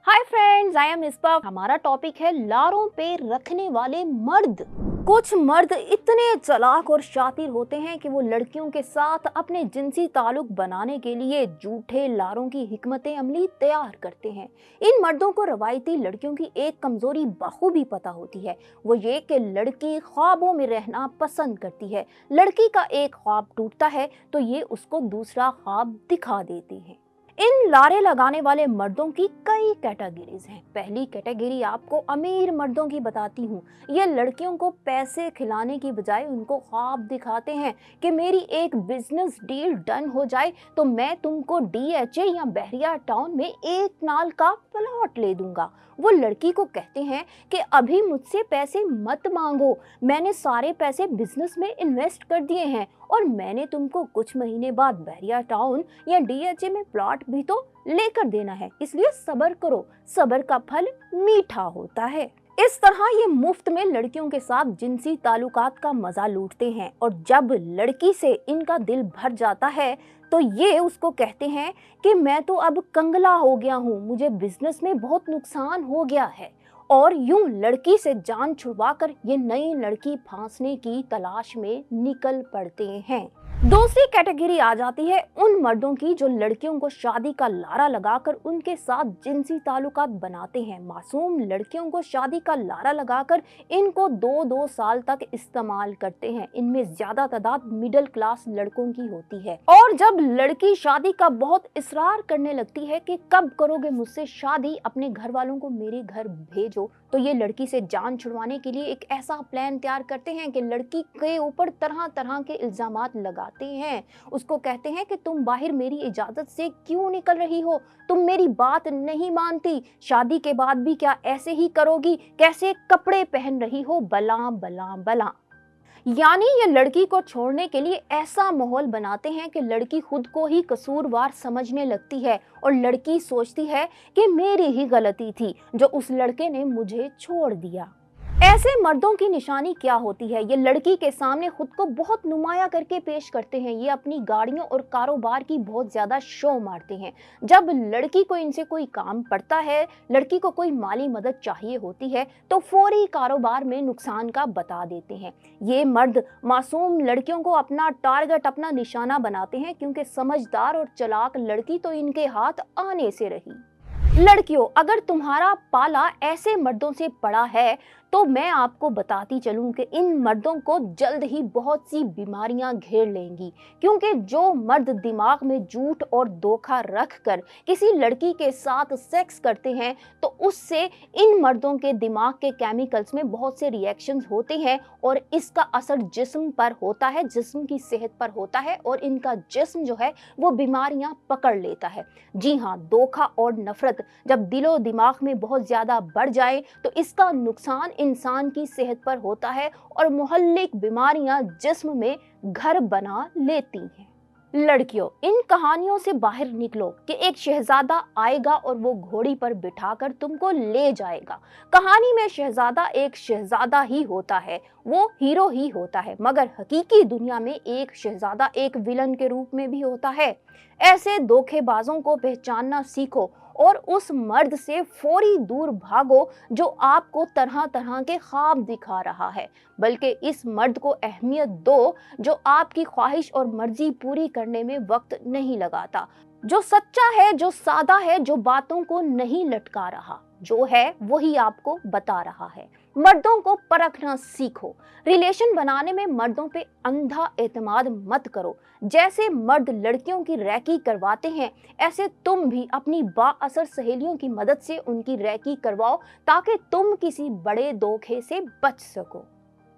Hi friends, I am इस्पा। हमारा topic है लारों पे रखने वाले मर्द। कुछ मर्द इतने चालाक और शातिर होते हैं कि वो लड़कियों के साथ अपने जिनसी ताल्लुक बनाने के लिए झूठे लारों की हिकमत अमली तैयार करते हैं। इन मर्दों को रवायती लड़कियों की एक कमजोरी बखूबी पता होती है, वो ये कि लड़की ख्वाबों में रहना पसंद करती है। लड़की का एक ख्वाब टूटता है तो ये उसको दूसरा ख्वाब दिखा देती है। इन लारे लगाने वाले मर्दों की कई कैटेगरीज हैं। पहली कैटेगरी आपको अमीर मर्दों की बताती हूँ। ये लड़कियों को पैसे खिलाने की बजाय उनको ख्वाब दिखाते हैं कि मेरी एक बिजनेस डील डन हो जाए तो मैं तुमको DHA या बहरिया टाउन में एक नाल का प्लॉट ले दूंगा। वो लड़की को कहते हैं कि अभी मुझसे पैसे मत मांगो, मैंने सारे पैसे बिजनेस में इन्वेस्ट कर दिए हैं और मैंने तुमको कुछ महीने बाद बहरिया टाउन या DHA में प्लॉट भी तो लेकर देना है, इसलिए सब्र करो, सब्र का फल मीठा होता है। इस तरह ये मुफ्त में लड़कियों के साथ जिनसी ताल्लुकात का मजा लूटते हैं और जब लड़की से इनका दिल भर जाता है तो ये उसको कहते हैं कि मैं तो अब कंगला हो गया हूँ, मुझे बिजनेस में बहुत नुकसान हो गया है। और यूं लड़की से जान छुड़वाकर ये नई लड़की फांसने की तलाश में निकल पड़ते हैं। दूसरी कैटेगरी आ जाती है उन मर्दों की जो लड़कियों को शादी का लारा लगाकर उनके साथ जिनसी ताल्लुकात बनाते हैं। मासूम लड़कियों को शादी का लारा लगाकर इनको 2-2 साल तक इस्तेमाल करते हैं। इनमें ज्यादा तादाद मिडिल क्लास लड़कों की होती है और जब लड़की शादी का बहुत इसरार करने लगती है कि कब करोगे मुझसे शादी, अपने घर वालों को मेरे घर भेजो, तो ये लड़की से जान छुड़वाने के लिए एक ऐसा प्लान तैयार करते हैं कि लड़की के ऊपर तरह तरह के इल्जामात लगाते हैं। उसको कहते हैं कि तुम बाहर मेरी इजाजत से क्यों निकल रही हो, तुम मेरी बात नहीं मानती, शादी के बाद भी क्या ऐसे ही करोगी, कैसे कपड़े पहन रही हो, बला बला बला। यानी ये लड़की को छोड़ने के लिए ऐसा माहौल बनाते हैं कि लड़की खुद को ही कसूरवार समझने लगती है और लड़की सोचती है कि मेरी ही गलती थी जो उस लड़के ने मुझे छोड़ दिया। ऐसे मर्दों की निशानी क्या होती है? ये लड़की के सामने खुद को बहुत नुमाया करके पेश करते हैं। ये अपनी गाड़ियों और कारोबार की बहुत ज्यादा शो मारते हैं। जब लड़की को इनसे कोई काम पड़ता है, लड़की को कोई माली मदद चाहिए होती है तो फौरी कारोबार में नुकसान का बता देते हैं। ये मर्द मासूम लड़कियों को अपना टारगेट, अपना निशाना बनाते हैं क्योंकि समझदार और चालाक लड़की तो इनके हाथ आने से रही। लड़कियों, अगर तुम्हारा पाला ऐसे मर्दों से पड़ा है तो मैं आपको बताती चलूं कि इन मर्दों को जल्द ही बहुत सी बीमारियां घेर लेंगी, क्योंकि जो मर्द दिमाग में झूठ और धोखा रखकर किसी लड़की के साथ सेक्स करते हैं तो उससे इन मर्दों के दिमाग के केमिकल्स में बहुत से रिएक्शंस होते हैं और इसका असर जिस्म पर होता है, जिस्म की सेहत पर होता है और इनका जिस्म जो है वो बीमारियां पकड़ लेता है। जी हाँ, धोखा और नफरत जब दिलो दिमाग में बहुत ज्यादा बढ़ जाए तो इसका नुकसान इंसान की सेहत पर होता है और मुहल्लिक बीमारियां जिस्म में घर बना लेती हैं। लड़कियों, इन कहानियों से बाहर निकलो कि एक शहजादा आएगा और वो घोड़ी पर बिठाकर तुमको ले जाएगा। कहानी में शहजादा एक शहजादा ही होता है, वो हीरो ही होता है, मगर हकीकी दुनिया में एक शहजादा एक विलन के रूप में भी होता है। ऐसे धोखेबाजों को पहचानना सीखो और उस मर्द से फौरी दूर भागो जो आपको तरह तरह के ख्वाब दिखा रहा है, बल्कि इस मर्द को अहमियत दो जो आपकी ख्वाहिश और मर्जी पूरी करने में वक्त नहीं लगाता, जो सच्चा है, जो सादा है, जो बातों को नहीं लटका रहा, जो है वही आपको बता रहा है। मर्दों को परखना सीखो। रिलेशन बनाने में मर्दों पे अंधा एतमाद मत करो। जैसे मर्द लड़कियों की रैकी करवाते हैं, ऐसे तुम भी अपनी बाअसर सहेलियों की मदद से उनकी रैकी करवाओ ताकि तुम किसी बड़े धोखे से बच सको।